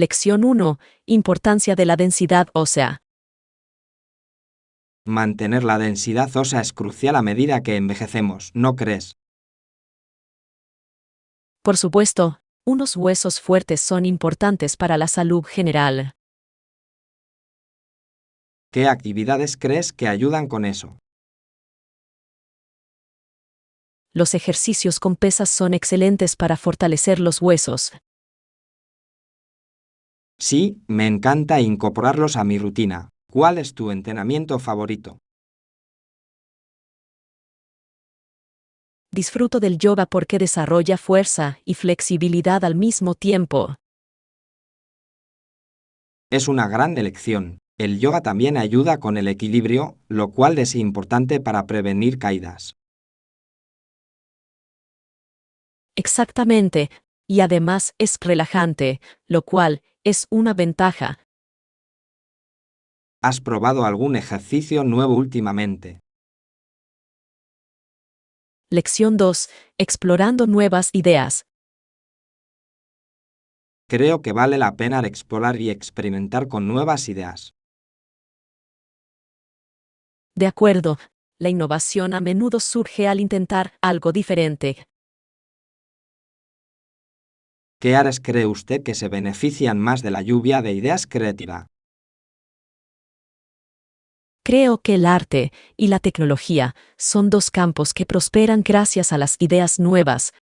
Lección 1. Importancia de la densidad ósea. Mantener la densidad ósea es crucial a medida que envejecemos, ¿no crees? Por supuesto, unos huesos fuertes son importantes para la salud general. ¿Qué actividades crees que ayudan con eso? Los ejercicios con pesas son excelentes para fortalecer los huesos. Sí, me encanta incorporarlos a mi rutina. ¿Cuál es tu entrenamiento favorito? Disfruto del yoga porque desarrolla fuerza y flexibilidad al mismo tiempo. Es una gran elección. El yoga también ayuda con el equilibrio, lo cual es importante para prevenir caídas. Exactamente, y además es relajante, lo cual es una ventaja. ¿Has probado algún ejercicio nuevo últimamente? Lección 2. Explorando nuevas ideas. Creo que vale la pena explorar y experimentar con nuevas ideas. De acuerdo, la innovación a menudo surge al intentar algo diferente. ¿Qué áreas cree usted que se benefician más de la lluvia de ideas creativas? Creo que el arte y la tecnología son dos campos que prosperan gracias a las ideas nuevas.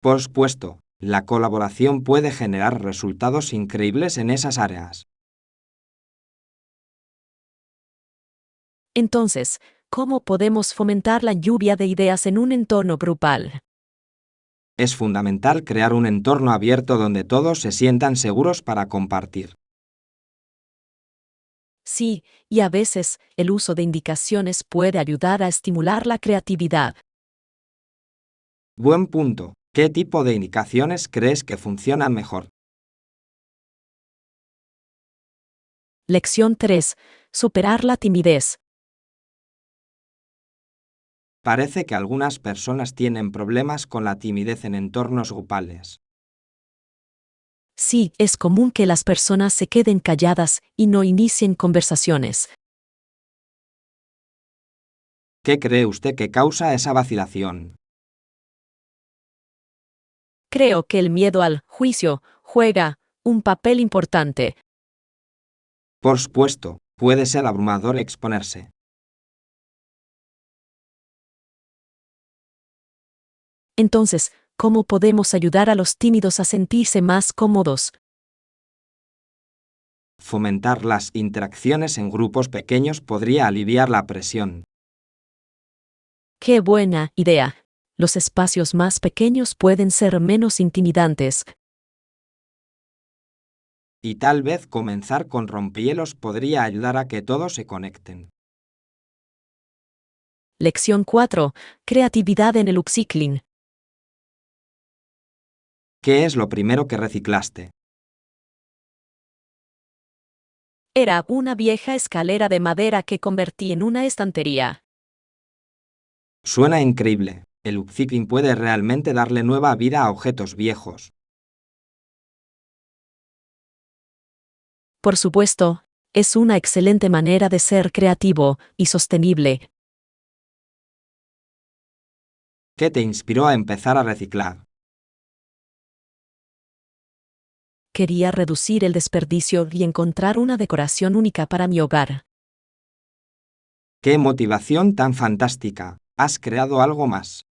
Por supuesto, la colaboración puede generar resultados increíbles en esas áreas. Entonces, ¿cómo podemos fomentar la lluvia de ideas en un entorno grupal? Es fundamental crear un entorno abierto donde todos se sientan seguros para compartir. Sí, y a veces el uso de indicaciones puede ayudar a estimular la creatividad. Buen punto. ¿Qué tipo de indicaciones crees que funcionan mejor? Lección 3. Superar la timidez. Parece que algunas personas tienen problemas con la timidez en entornos grupales. Sí, es común que las personas se queden calladas y no inicien conversaciones. ¿Qué cree usted que causa esa vacilación? Creo que el miedo al juicio juega un papel importante. Por supuesto, puede ser abrumador exponerse. Entonces, ¿cómo podemos ayudar a los tímidos a sentirse más cómodos? Fomentar las interacciones en grupos pequeños podría aliviar la presión. ¡Qué buena idea! Los espacios más pequeños pueden ser menos intimidantes. Y tal vez comenzar con rompehielos podría ayudar a que todos se conecten. Lección 4. Creatividad en el upcycling. ¿Qué es lo primero que reciclaste? Era una vieja escalera de madera que convertí en una estantería. Suena increíble. El upcycling puede realmente darle nueva vida a objetos viejos. Por supuesto, es una excelente manera de ser creativo y sostenible. ¿Qué te inspiró a empezar a reciclar? Quería reducir el desperdicio y encontrar una decoración única para mi hogar. ¡Qué motivación tan fantástica! ¿Has creado algo más?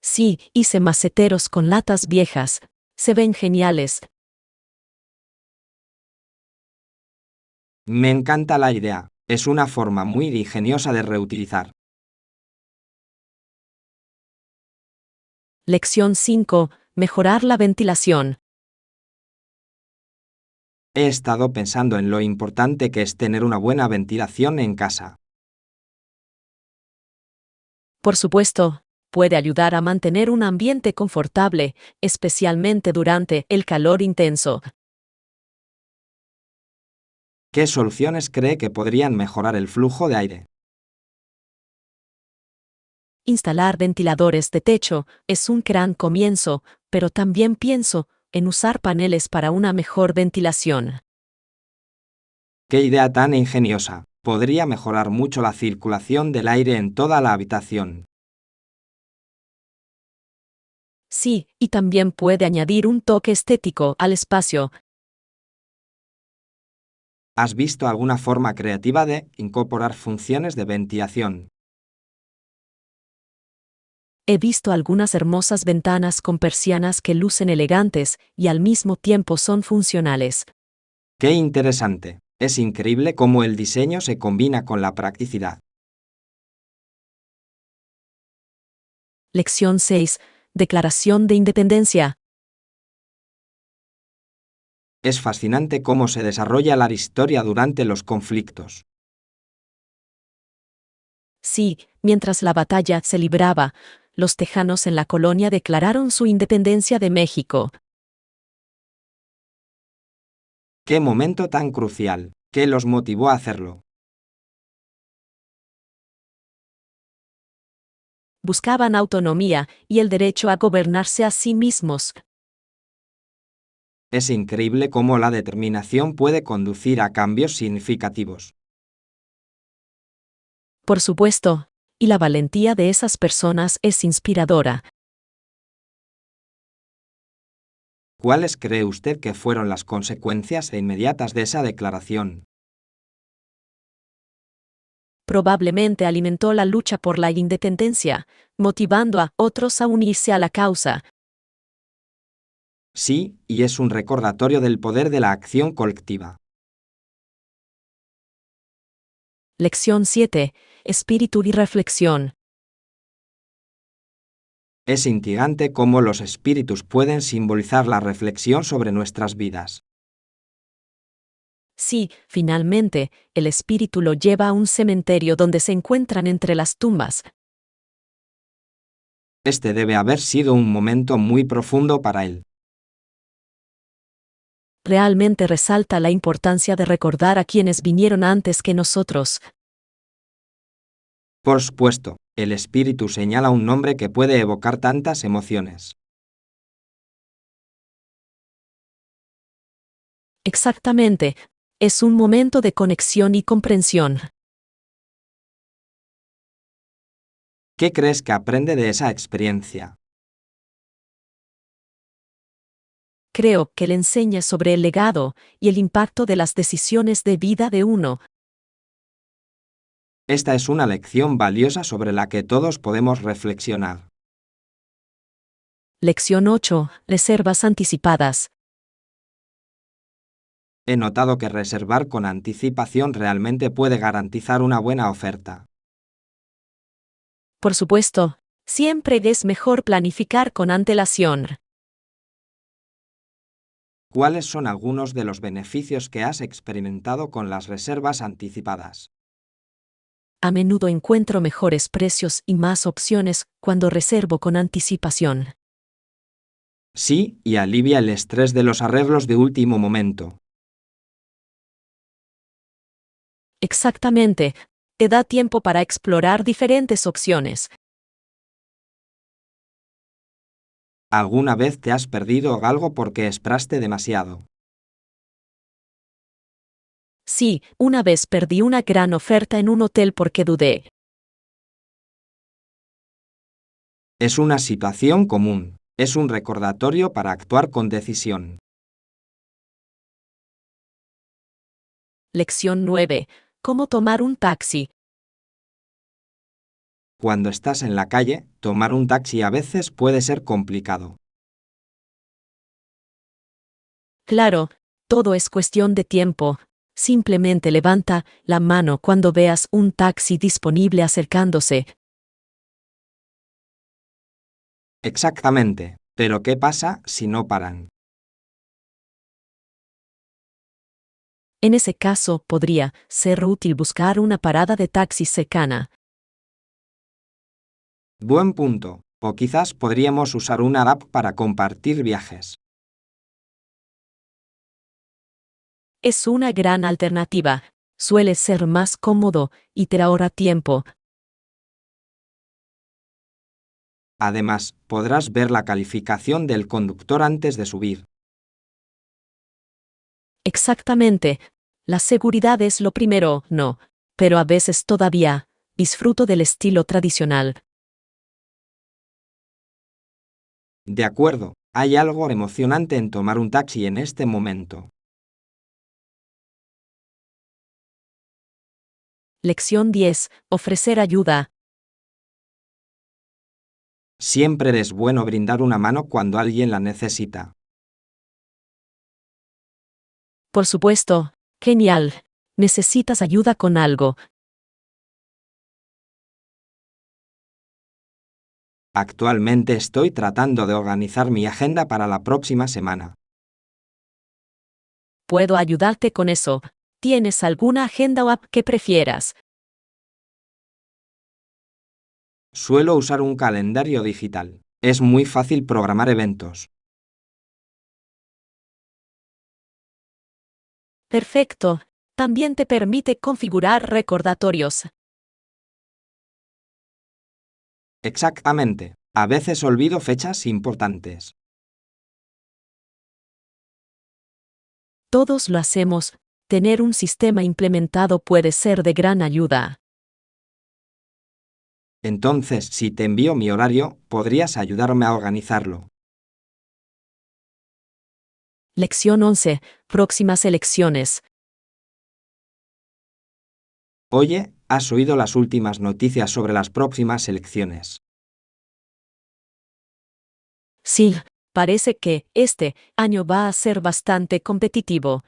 Sí, hice maceteros con latas viejas. Se ven geniales. Me encanta la idea. Es una forma muy ingeniosa de reutilizar. Lección 5. Mejorar la ventilación. He estado pensando en lo importante que es tener una buena ventilación en casa. Por supuesto, puede ayudar a mantener un ambiente confortable, especialmente durante el calor intenso. ¿Qué soluciones cree que podrían mejorar el flujo de aire? Instalar ventiladores de techo es un gran comienzo, pero también pienso en usar paneles para una mejor ventilación. ¡Qué idea tan ingeniosa! Podría mejorar mucho la circulación del aire en toda la habitación. Sí, y también puede añadir un toque estético al espacio. ¿Has visto alguna forma creativa de incorporar funciones de ventilación? He visto algunas hermosas ventanas con persianas que lucen elegantes y al mismo tiempo son funcionales. ¡Qué interesante! Es increíble cómo el diseño se combina con la practicidad. Lección 6. Declaración de Independencia. Es fascinante cómo se desarrolla la historia durante los conflictos. Sí, mientras la batalla se libraba, los tejanos en la colonia declararon su independencia de México. ¡Qué momento tan crucial! ¿Qué los motivó a hacerlo? Buscaban autonomía y el derecho a gobernarse a sí mismos. Es increíble cómo la determinación puede conducir a cambios significativos. Por supuesto, y la valentía de esas personas es inspiradora. ¿Cuáles cree usted que fueron las consecuencias inmediatas de esa declaración? Probablemente alimentó la lucha por la independencia, motivando a otros a unirse a la causa. Sí, y es un recordatorio del poder de la acción colectiva. Lección 7. Espíritu y reflexión. Es intrigante cómo los espíritus pueden simbolizar la reflexión sobre nuestras vidas. Sí, finalmente, el espíritu lo lleva a un cementerio donde se encuentran entre las tumbas. Este debe haber sido un momento muy profundo para él. Realmente resalta la importancia de recordar a quienes vinieron antes que nosotros. Por supuesto, el espíritu señala un nombre que puede evocar tantas emociones. Exactamente. Es un momento de conexión y comprensión. ¿Qué crees que aprende de esa experiencia? Creo que le enseña sobre el legado y el impacto de las decisiones de vida de uno. Esta es una lección valiosa sobre la que todos podemos reflexionar. Lección 8. Reservas anticipadas. He notado que reservar con anticipación realmente puede garantizar una buena oferta. Por supuesto, siempre es mejor planificar con antelación. ¿Cuáles son algunos de los beneficios que has experimentado con las reservas anticipadas? A menudo encuentro mejores precios y más opciones cuando reservo con anticipación. Sí, y alivia el estrés de los arreglos de último momento. Exactamente. Te da tiempo para explorar diferentes opciones. ¿Alguna vez te has perdido algo porque esperaste demasiado? Sí, una vez perdí una gran oferta en un hotel porque dudé. Es una situación común. Es un recordatorio para actuar con decisión. Lección 9. ¿Cómo tomar un taxi? Cuando estás en la calle, tomar un taxi a veces puede ser complicado. Claro, todo es cuestión de tiempo. Simplemente levanta la mano cuando veas un taxi disponible acercándose. Exactamente. Pero ¿qué pasa si no paran? En ese caso, podría ser útil buscar una parada de taxi cercana. Buen punto. O quizás podríamos usar una app para compartir viajes. Es una gran alternativa. Suele ser más cómodo y te ahorra tiempo. Además, podrás ver la calificación del conductor antes de subir. Exactamente. La seguridad es lo primero, no. Pero a veces todavía disfruto del estilo tradicional. De acuerdo, hay algo emocionante en tomar un taxi en este momento. Lección 10. Ofrecer ayuda. Siempre es bueno brindar una mano cuando alguien la necesita. Por supuesto. Genial. ¿Necesitas ayuda con algo? Actualmente estoy tratando de organizar mi agenda para la próxima semana. Puedo ayudarte con eso. ¿Tienes alguna agenda o app que prefieras? Suelo usar un calendario digital. Es muy fácil programar eventos. Perfecto. También te permite configurar recordatorios. Exactamente. A veces olvido fechas importantes. Todos lo hacemos. Tener un sistema implementado puede ser de gran ayuda. Entonces, si te envío mi horario, podrías ayudarme a organizarlo. Lección 11. Próximas elecciones. Oye, ¿has oído las últimas noticias sobre las próximas elecciones? Sí, parece que este año va a ser bastante competitivo.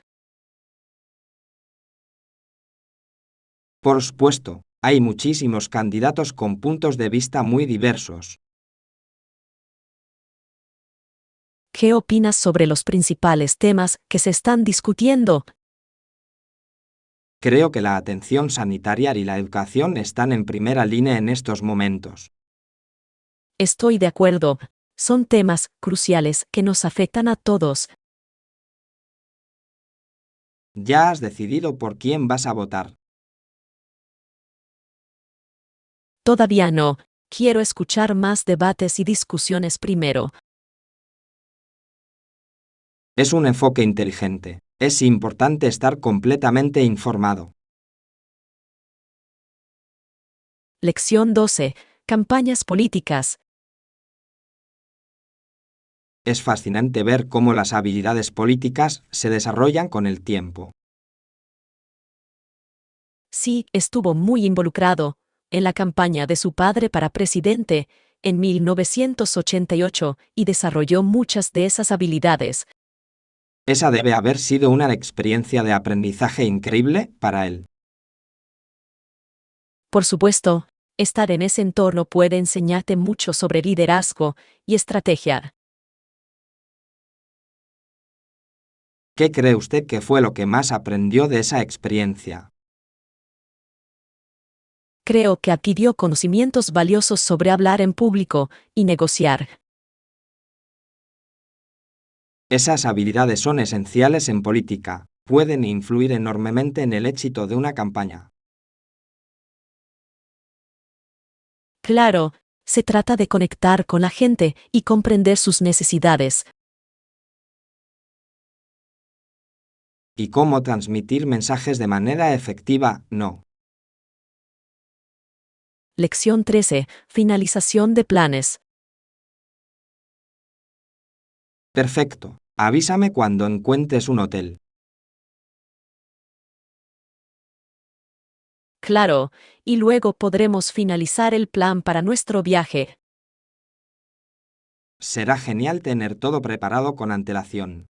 Por supuesto, hay muchísimos candidatos con puntos de vista muy diversos. ¿Qué opinas sobre los principales temas que se están discutiendo? Creo que la atención sanitaria y la educación están en primera línea en estos momentos. Estoy de acuerdo. Son temas cruciales que nos afectan a todos. ¿Ya has decidido por quién vas a votar? Todavía no. Quiero escuchar más debates y discusiones primero. Es un enfoque inteligente. Es importante estar completamente informado. Lección 12. Campañas políticas. Es fascinante ver cómo las habilidades políticas se desarrollan con el tiempo. Sí, estuvo muy involucrado en la campaña de su padre para presidente en 1988 y desarrolló muchas de esas habilidades. Esa debe haber sido una experiencia de aprendizaje increíble para él. Por supuesto, estar en ese entorno puede enseñarte mucho sobre liderazgo y estrategia. ¿Qué cree usted que fue lo que más aprendió de esa experiencia? Creo que adquirió conocimientos valiosos sobre hablar en público y negociar. Esas habilidades son esenciales en política. Pueden influir enormemente en el éxito de una campaña. Claro, se trata de conectar con la gente y comprender sus necesidades. ¿Y cómo transmitir mensajes de manera efectiva? No. Lección 13. Finalización de planes. Perfecto. Avísame cuando encuentres un hotel. Claro, y luego podremos finalizar el plan para nuestro viaje. Será genial tener todo preparado con antelación.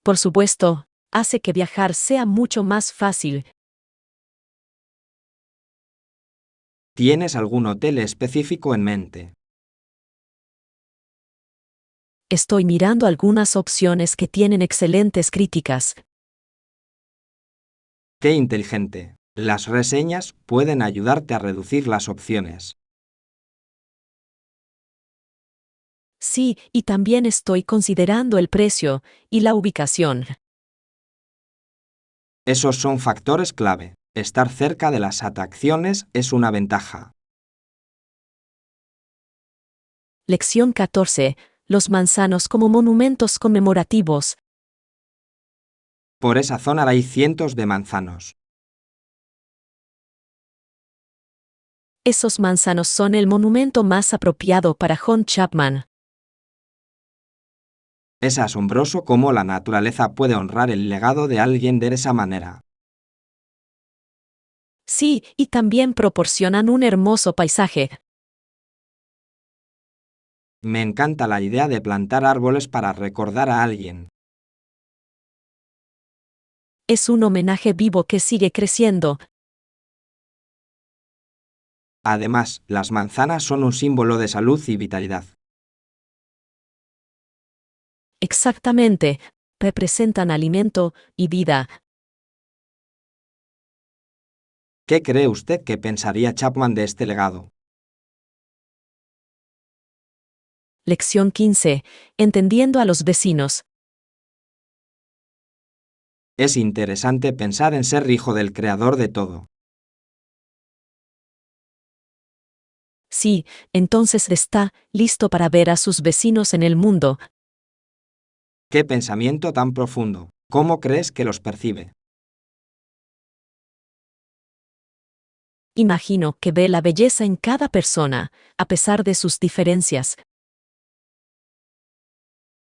Por supuesto, hace que viajar sea mucho más fácil. ¿Tienes algún hotel específico en mente? Estoy mirando algunas opciones que tienen excelentes críticas. ¡Qué inteligente! Las reseñas pueden ayudarte a reducir las opciones. Sí, y también estoy considerando el precio y la ubicación. Esos son factores clave. Estar cerca de las atracciones es una ventaja. Lección 14. Los manzanos como monumentos conmemorativos. Por esa zona hay cientos de manzanos. Esos manzanos son el monumento más apropiado para John Chapman. Es asombroso cómo la naturaleza puede honrar el legado de alguien de esa manera. Sí, y también proporcionan un hermoso paisaje. Me encanta la idea de plantar árboles para recordar a alguien. Es un homenaje vivo que sigue creciendo. Además, las manzanas son un símbolo de salud y vitalidad. Exactamente. Representan alimento y vida. ¿Qué cree usted que pensaría Chapman de este legado? Lección 15. Entendiendo a los vecinos. Es interesante pensar en ser hijo del creador de todo. Sí, entonces está listo para ver a sus vecinos en el mundo. ¡Qué pensamiento tan profundo! ¿Cómo crees que los percibe? Imagino que ve la belleza en cada persona, a pesar de sus diferencias.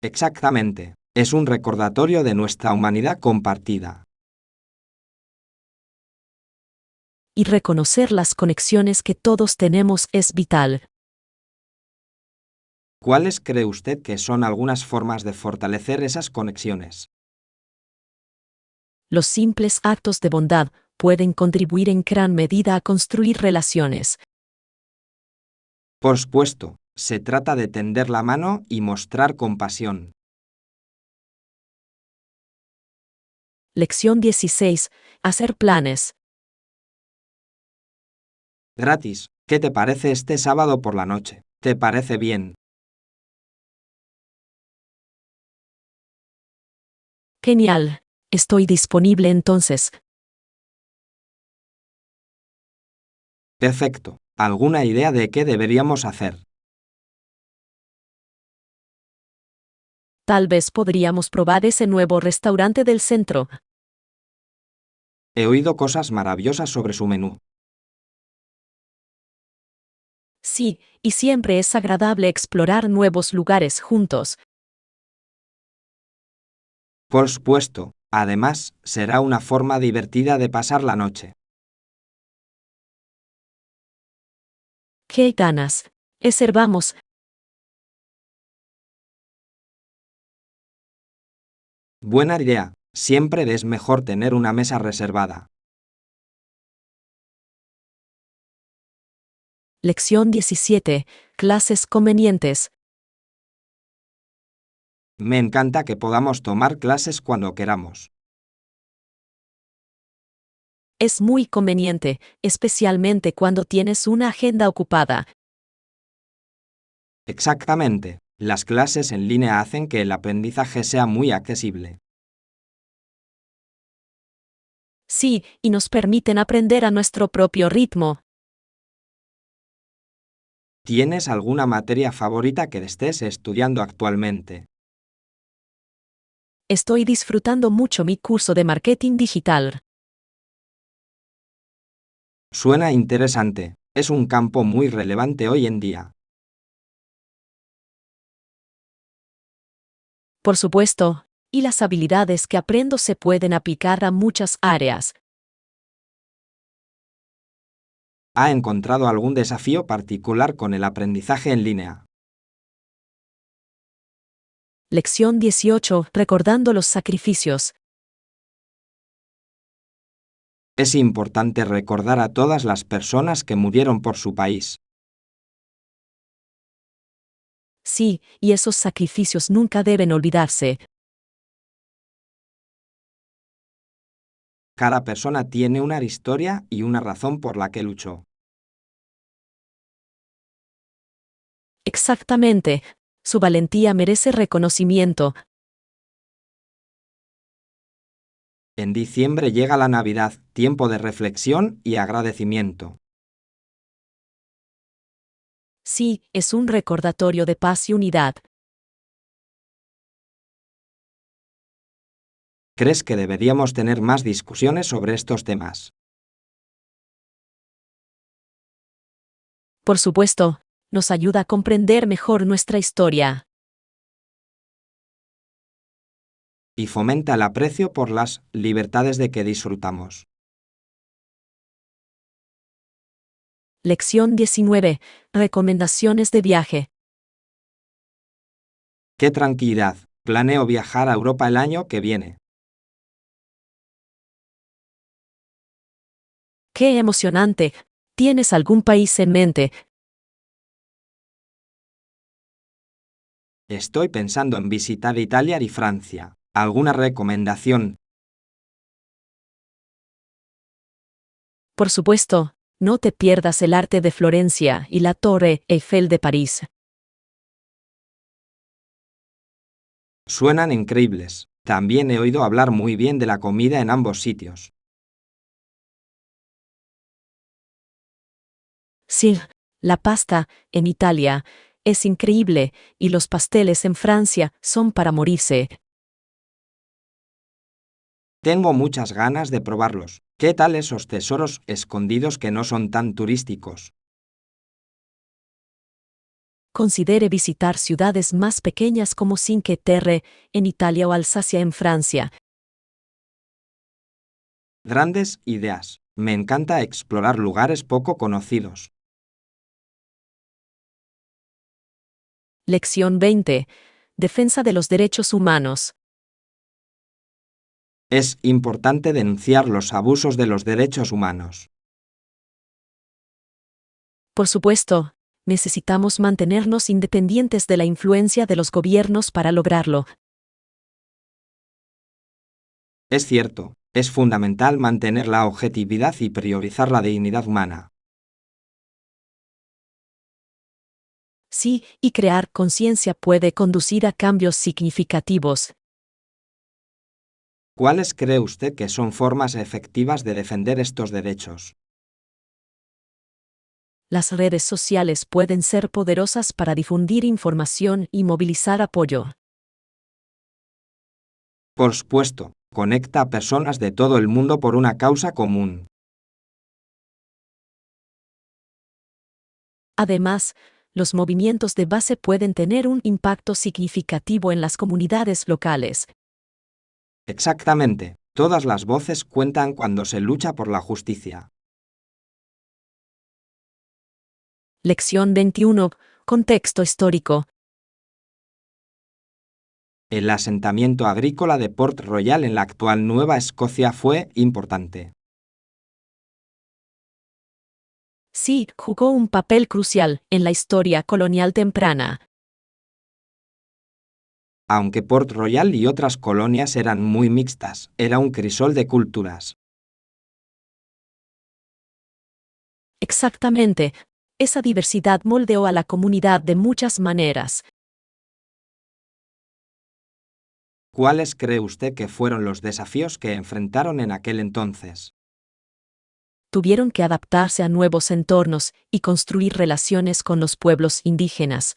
Exactamente. Es un recordatorio de nuestra humanidad compartida. Y reconocer las conexiones que todos tenemos es vital. ¿Cuáles cree usted que son algunas formas de fortalecer esas conexiones? Los simples actos de bondad pueden contribuir en gran medida a construir relaciones. Por supuesto, se trata de tender la mano y mostrar compasión. Lección 16. Hacer planes. Gratis. ¿Qué te parece este sábado por la noche? ¿Te parece bien? Genial. Estoy disponible entonces. Perfecto. ¿Alguna idea de qué deberíamos hacer? Tal vez podríamos probar ese nuevo restaurante del centro. He oído cosas maravillosas sobre su menú. Sí, y siempre es agradable explorar nuevos lugares juntos. Por supuesto. Además, será una forma divertida de pasar la noche. ¡Qué ganas! Reservamos. Buena idea. Siempre es mejor tener una mesa reservada. Lección 17. Clases convenientes. Me encanta que podamos tomar clases cuando queramos. Es muy conveniente, especialmente cuando tienes una agenda ocupada. Exactamente. Las clases en línea hacen que el aprendizaje sea muy accesible. Sí, y nos permiten aprender a nuestro propio ritmo. ¿Tienes alguna materia favorita que estés estudiando actualmente? Estoy disfrutando mucho mi curso de marketing digital. Suena interesante. Es un campo muy relevante hoy en día. Por supuesto, y las habilidades que aprendo se pueden aplicar a muchas áreas. ¿Ha encontrado algún desafío particular con el aprendizaje en línea? Lección 18. Recordando los sacrificios. Es importante recordar a todas las personas que murieron por su país. Sí, y esos sacrificios nunca deben olvidarse. Cada persona tiene una historia y una razón por la que luchó. Exactamente. Su valentía merece reconocimiento. En diciembre llega la Navidad, tiempo de reflexión y agradecimiento. Sí, es un recordatorio de paz y unidad. ¿Crees que deberíamos tener más discusiones sobre estos temas? Por supuesto, nos ayuda a comprender mejor nuestra historia. Y fomenta el aprecio por las libertades de que disfrutamos. Lección 19. Recomendaciones de viaje. ¡Qué tranquilidad! Planeo viajar a Europa el año que viene. ¡Qué emocionante! ¿Tienes algún país en mente? Estoy pensando en visitar Italia y Francia. ¿Alguna recomendación? Por supuesto, no te pierdas el arte de Florencia y la Torre Eiffel de París. Suenan increíbles. También he oído hablar muy bien de la comida en ambos sitios. Sí, la pasta, en Italia, es increíble, y los pasteles en Francia son para morirse. Tengo muchas ganas de probarlos. ¿Qué tal esos tesoros escondidos que no son tan turísticos? Considere visitar ciudades más pequeñas como Cinque Terre, en Italia, o Alsacia, en Francia. Grandes ideas. Me encanta explorar lugares poco conocidos. Lección 20. Defensa de los derechos humanos. Es importante denunciar los abusos de los derechos humanos. Por supuesto, necesitamos mantenernos independientes de la influencia de los gobiernos para lograrlo. Es cierto, es fundamental mantener la objetividad y priorizar la dignidad humana. Sí, y crear conciencia puede conducir a cambios significativos. ¿Cuáles cree usted que son formas efectivas de defender estos derechos? Las redes sociales pueden ser poderosas para difundir información y movilizar apoyo. Por supuesto, conecta a personas de todo el mundo por una causa común. Además, los movimientos de base pueden tener un impacto significativo en las comunidades locales. Exactamente, todas las voces cuentan cuando se lucha por la justicia. Lección 21. Contexto histórico. El asentamiento agrícola de Port Royal en la actual Nueva Escocia fue importante. Sí, jugó un papel crucial en la historia colonial temprana. Aunque Port Royal y otras colonias eran muy mixtas, era un crisol de culturas. Exactamente. Esa diversidad moldeó a la comunidad de muchas maneras. ¿Cuáles cree usted que fueron los desafíos que enfrentaron en aquel entonces? Tuvieron que adaptarse a nuevos entornos y construir relaciones con los pueblos indígenas.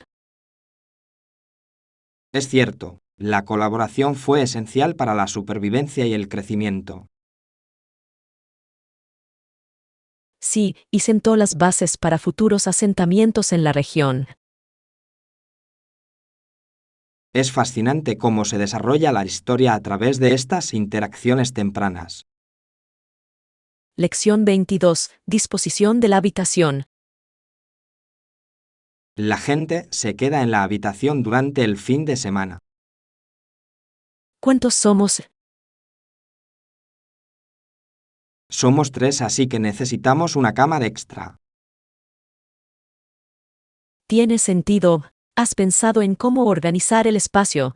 Es cierto, la colaboración fue esencial para la supervivencia y el crecimiento. Sí, y sentó las bases para futuros asentamientos en la región. Es fascinante cómo se desarrolla la historia a través de estas interacciones tempranas. Lección 22. Disposición de la habitación. La gente se queda en la habitación durante el fin de semana. ¿Cuántos somos? Somos 3, así que necesitamos una cama de extra. Tiene sentido. ¿Has pensado en cómo organizar el espacio?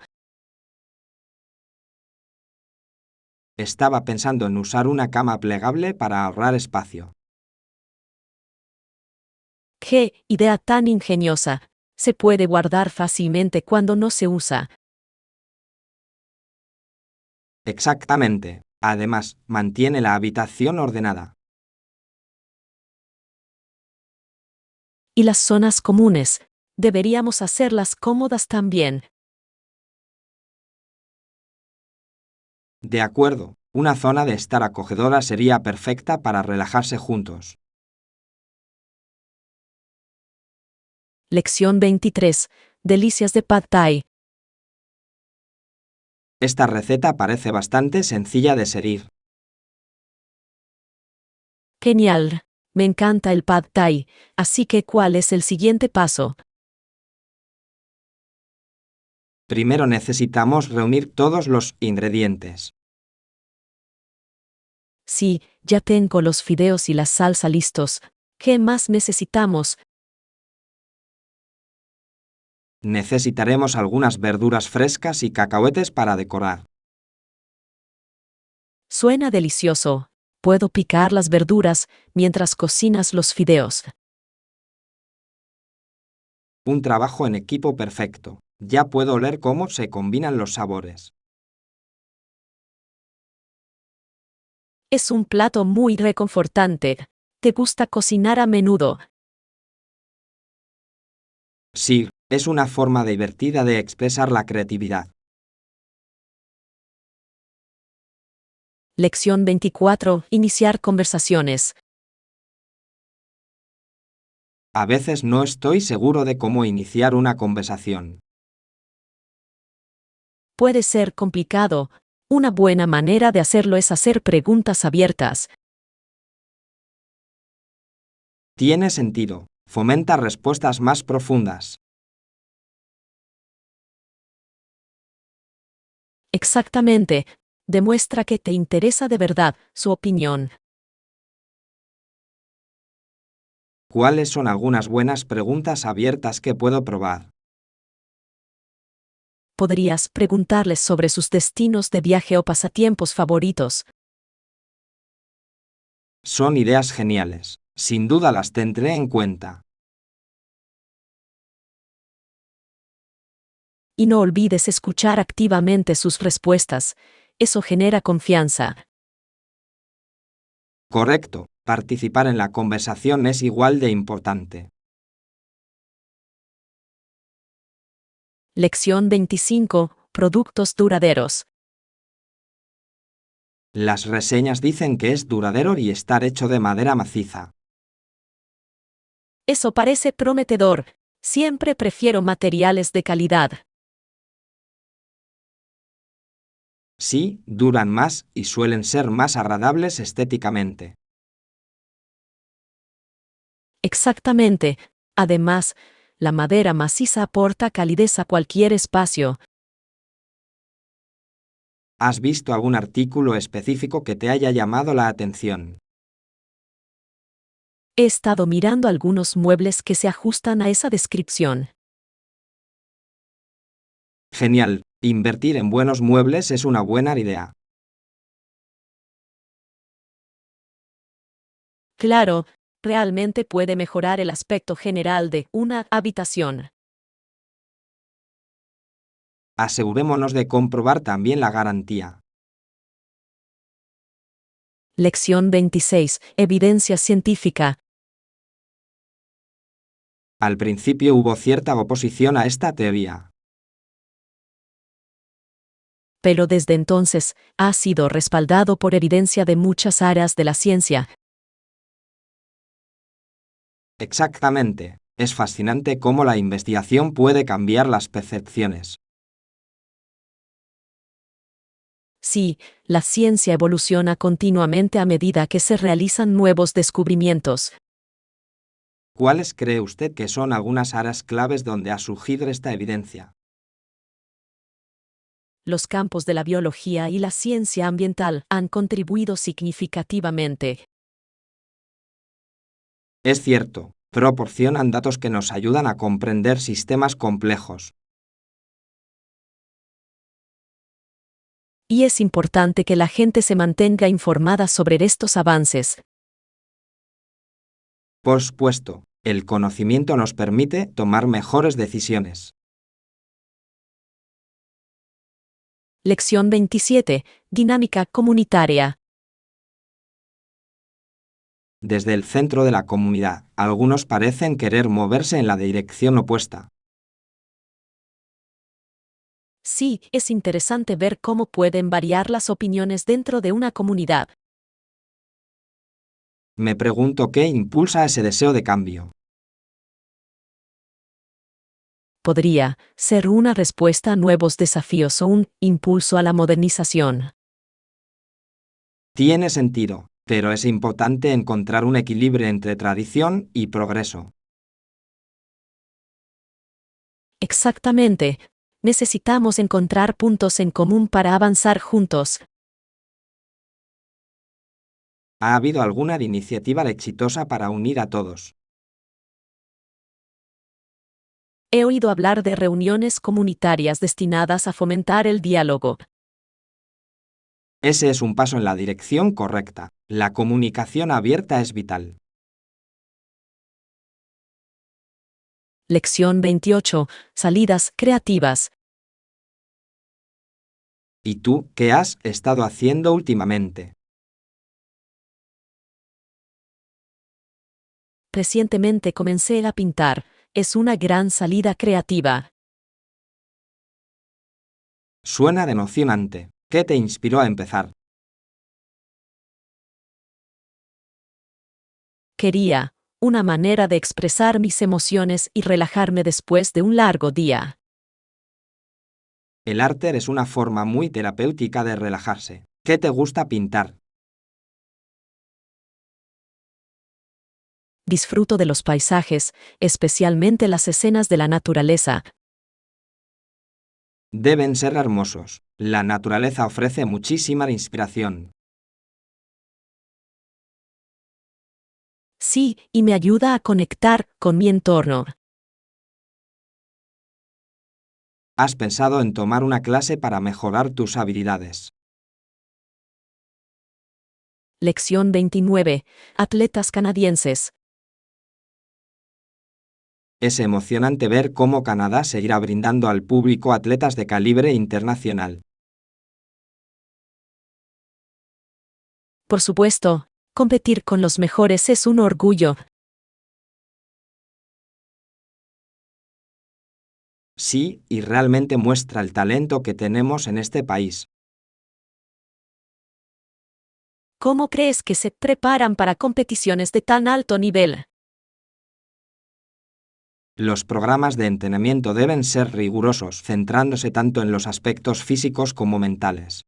Estaba pensando en usar una cama plegable para ahorrar espacio. ¡Qué idea tan ingeniosa! Se puede guardar fácilmente cuando no se usa. Exactamente. Además, mantiene la habitación ordenada. Y las zonas comunes, deberíamos hacerlas cómodas también. De acuerdo, una zona de estar acogedora sería perfecta para relajarse juntos. Lección 23. Delicias de Pad Thai. Esta receta parece bastante sencilla de seguir. Genial. Me encanta el Pad Thai, así que ¿cuál es el siguiente paso? Primero necesitamos reunir todos los ingredientes. Sí, ya tengo los fideos y la salsa listos. ¿Qué más necesitamos? Necesitaremos algunas verduras frescas y cacahuetes para decorar. Suena delicioso. Puedo picar las verduras mientras cocinas los fideos. Un trabajo en equipo perfecto. Ya puedo oler cómo se combinan los sabores. Es un plato muy reconfortante. ¿Te gusta cocinar a menudo? Sí, es una forma divertida de expresar la creatividad. Lección 24. Iniciar conversaciones. A veces no estoy seguro de cómo iniciar una conversación. Puede ser complicado. Una buena manera de hacerlo es hacer preguntas abiertas. Tiene sentido. Fomenta respuestas más profundas. Exactamente. Demuestra que te interesa de verdad su opinión. ¿Cuáles son algunas buenas preguntas abiertas que puedo probar? Podrías preguntarles sobre sus destinos de viaje o pasatiempos favoritos. Son ideas geniales. Sin duda las tendré en cuenta. Y no olvides escuchar activamente sus respuestas. Eso genera confianza. Correcto. Participar en la conversación es igual de importante. Lección 25. Productos duraderos. Las reseñas dicen que es duradero y estar hecho de madera maciza. Eso parece prometedor. Siempre prefiero materiales de calidad. Sí, duran más y suelen ser más agradables estéticamente. Exactamente. Además, la madera maciza aporta calidez a cualquier espacio. ¿Has visto algún artículo específico que te haya llamado la atención? He estado mirando algunos muebles que se ajustan a esa descripción. Genial. Invertir en buenos muebles es una buena idea. Claro, realmente puede mejorar el aspecto general de una habitación. Asegurémonos de comprobar también la garantía. Lección 26. Evidencia científica. Al principio hubo cierta oposición a esta teoría. Pero desde entonces, ha sido respaldado por evidencia de muchas áreas de la ciencia. Exactamente. Es fascinante cómo la investigación puede cambiar las percepciones. Sí, la ciencia evoluciona continuamente a medida que se realizan nuevos descubrimientos. ¿Cuáles cree usted que son algunas áreas claves donde ha surgido esta evidencia? Los campos de la biología y la ciencia ambiental han contribuido significativamente. Es cierto, proporcionan datos que nos ayudan a comprender sistemas complejos. Y es importante que la gente se mantenga informada sobre estos avances. Por supuesto, el conocimiento nos permite tomar mejores decisiones. Lección 27. Dinámica comunitaria. Desde el centro de la comunidad, algunos parecen querer moverse en la dirección opuesta. Sí, es interesante ver cómo pueden variar las opiniones dentro de una comunidad. Me pregunto qué impulsa ese deseo de cambio. Podría ser una respuesta a nuevos desafíos o un impulso a la modernización. Tiene sentido, pero es importante encontrar un equilibrio entre tradición y progreso. Exactamente. Necesitamos encontrar puntos en común para avanzar juntos. ¿Ha habido alguna iniciativa exitosa para unir a todos? He oído hablar de reuniones comunitarias destinadas a fomentar el diálogo. Ese es un paso en la dirección correcta. La comunicación abierta es vital. Lección 28. Salidas creativas. ¿Y tú qué has estado haciendo últimamente? Recientemente comencé a pintar. Es una gran salida creativa. Suena emocionante. ¿Qué te inspiró a empezar? Quería una manera de expresar mis emociones y relajarme después de un largo día. El arte es una forma muy terapéutica de relajarse. ¿Qué te gusta pintar? Disfruto de los paisajes, especialmente las escenas de la naturaleza. Deben ser hermosos. La naturaleza ofrece muchísima inspiración. Sí, y me ayuda a conectar con mi entorno. ¿Has pensado en tomar una clase para mejorar tus habilidades? Lección 29. Atletas canadienses. Es emocionante ver cómo Canadá seguirá brindando al público atletas de calibre internacional. Por supuesto, competir con los mejores es un orgullo. Sí, y realmente muestra el talento que tenemos en este país. ¿Cómo crees que se preparan para competiciones de tan alto nivel? Los programas de entrenamiento deben ser rigurosos, centrándose tanto en los aspectos físicos como mentales.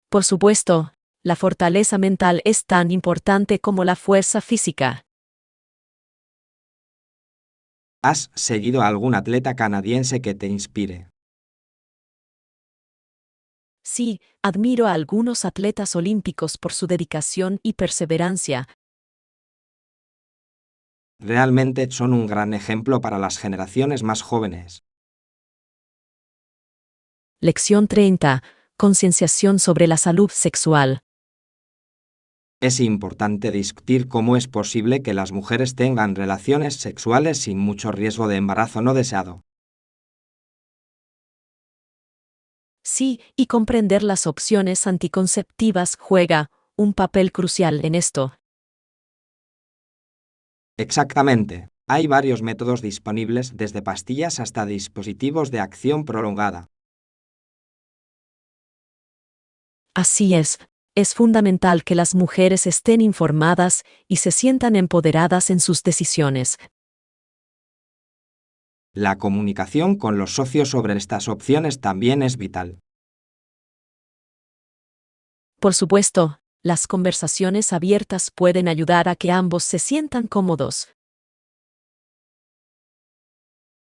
Por supuesto, la fortaleza mental es tan importante como la fuerza física. ¿Has seguido a algún atleta canadiense que te inspire? Sí, admiro a algunos atletas olímpicos por su dedicación y perseverancia. Realmente son un gran ejemplo para las generaciones más jóvenes. Lección 30. Concienciación sobre la salud sexual. Es importante discutir cómo es posible que las mujeres tengan relaciones sexuales sin mucho riesgo de embarazo no deseado. Sí, y comprender las opciones anticonceptivas juega un papel crucial en esto. Exactamente. Hay varios métodos disponibles desde pastillas hasta dispositivos de acción prolongada. Así es. Es fundamental que las mujeres estén informadas y se sientan empoderadas en sus decisiones. La comunicación con los socios sobre estas opciones también es vital. Por supuesto, las conversaciones abiertas pueden ayudar a que ambos se sientan cómodos.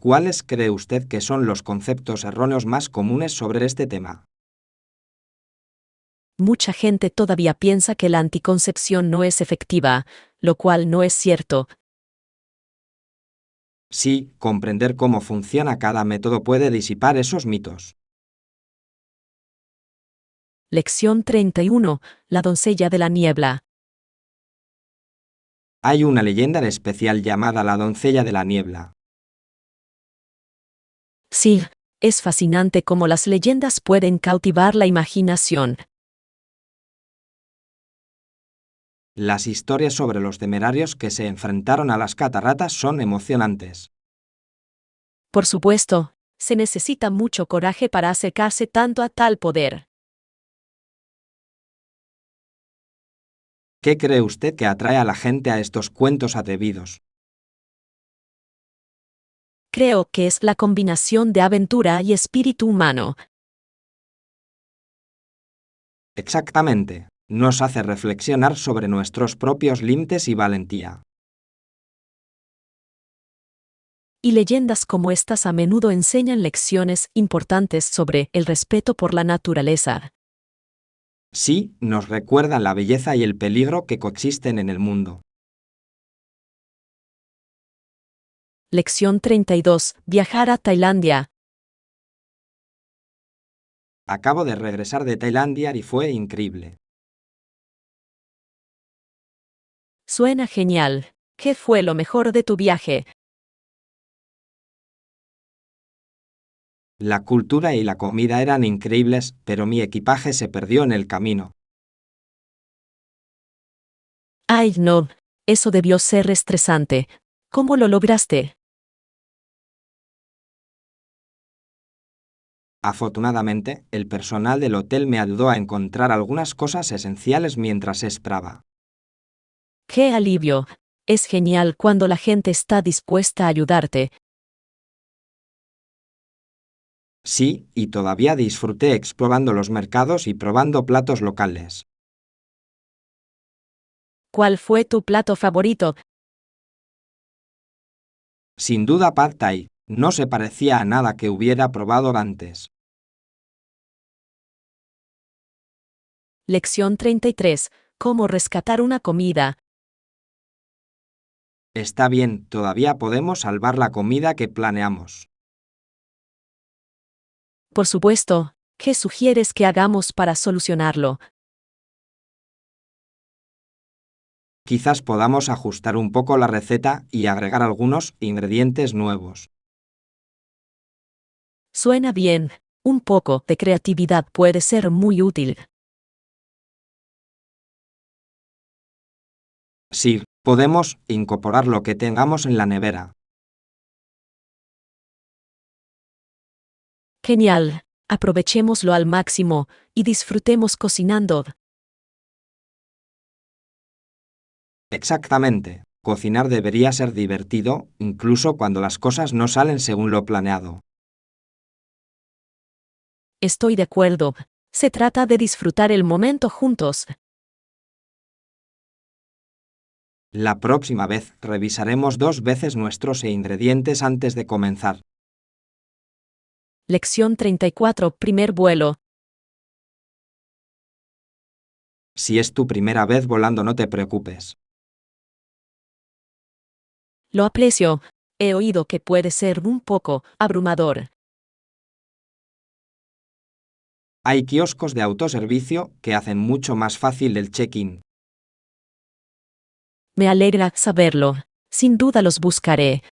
¿Cuáles cree usted que son los conceptos erróneos más comunes sobre este tema? Mucha gente todavía piensa que la anticoncepción no es efectiva, lo cual no es cierto. Sí, comprender cómo funciona cada método puede disipar esos mitos. Lección 31. La doncella de la niebla. Hay una leyenda especial llamada la doncella de la niebla. Sí, es fascinante cómo las leyendas pueden cautivar la imaginación. Las historias sobre los temerarios que se enfrentaron a las cataratas son emocionantes. Por supuesto, se necesita mucho coraje para acercarse tanto a tal poder. ¿Qué cree usted que atrae a la gente a estos cuentos atrevidos? Creo que es la combinación de aventura y espíritu humano. Exactamente. Nos hace reflexionar sobre nuestros propios límites y valentía. Y leyendas como estas a menudo enseñan lecciones importantes sobre el respeto por la naturaleza. Sí, nos recuerdan la belleza y el peligro que coexisten en el mundo. Lección 32. Viajar a Tailandia. Acabo de regresar de Tailandia y fue increíble. Suena genial. ¿Qué fue lo mejor de tu viaje? La cultura y la comida eran increíbles, pero mi equipaje se perdió en el camino. Ay, no. Eso debió ser estresante. ¿Cómo lo lograste? Afortunadamente, el personal del hotel me ayudó a encontrar algunas cosas esenciales mientras esperaba. ¡Qué alivio! Es genial cuando la gente está dispuesta a ayudarte. Sí, y todavía disfruté explorando los mercados y probando platos locales. ¿Cuál fue tu plato favorito? Sin duda Pad Thai, no se parecía a nada que hubiera probado antes. Lección 33. ¿Cómo rescatar una comida? Está bien, todavía podemos salvar la comida que planeamos. Por supuesto, ¿qué sugieres que hagamos para solucionarlo? Quizás podamos ajustar un poco la receta y agregar algunos ingredientes nuevos. Suena bien. Un poco de creatividad puede ser muy útil. Sí, podemos incorporar lo que tengamos en la nevera. Genial. Aprovechémoslo al máximo y disfrutemos cocinando. Exactamente. Cocinar debería ser divertido, incluso cuando las cosas no salen según lo planeado. Estoy de acuerdo. Se trata de disfrutar el momento juntos. La próxima vez revisaremos 2 veces nuestros ingredientes antes de comenzar. Lección 34. Primer vuelo. Si es tu primera vez volando, no te preocupes. Lo aprecio. He oído que puede ser un poco abrumador. Hay kioscos de autoservicio que hacen mucho más fácil el check-in. Me alegra saberlo. Sin duda los buscaré.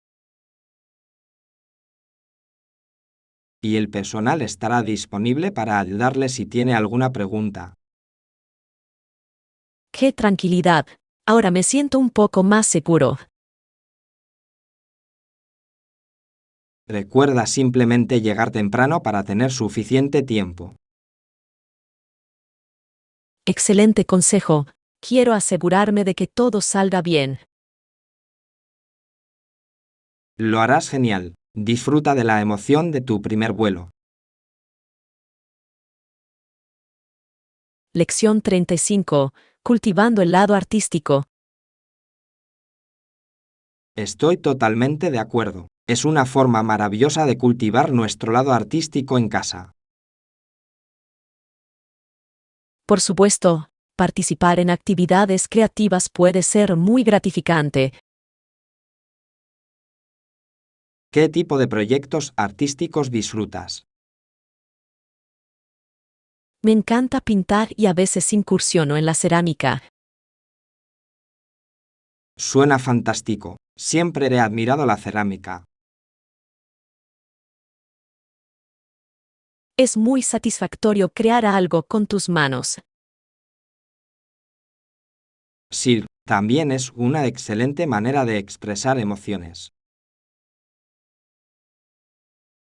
Y el personal estará disponible para ayudarle si tiene alguna pregunta. ¡Qué tranquilidad! Ahora me siento un poco más seguro. Recuerda simplemente llegar temprano para tener suficiente tiempo. Excelente consejo. Quiero asegurarme de que todo salga bien. Lo harás genial. Disfruta de la emoción de tu primer vuelo. Lección 35. Cultivando el lado artístico. Estoy totalmente de acuerdo. Es una forma maravillosa de cultivar nuestro lado artístico en casa. Por supuesto, participar en actividades creativas puede ser muy gratificante. ¿Qué tipo de proyectos artísticos disfrutas? Me encanta pintar y a veces incursiono en la cerámica. Suena fantástico. Siempre he admirado la cerámica. Es muy satisfactorio crear algo con tus manos. Sí, también es una excelente manera de expresar emociones.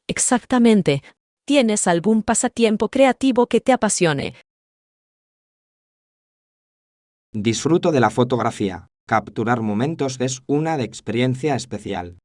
Exactamente. ¿Tienes algún pasatiempo creativo que te apasione? Disfruto de la fotografía. Capturar momentos es una experiencia especial.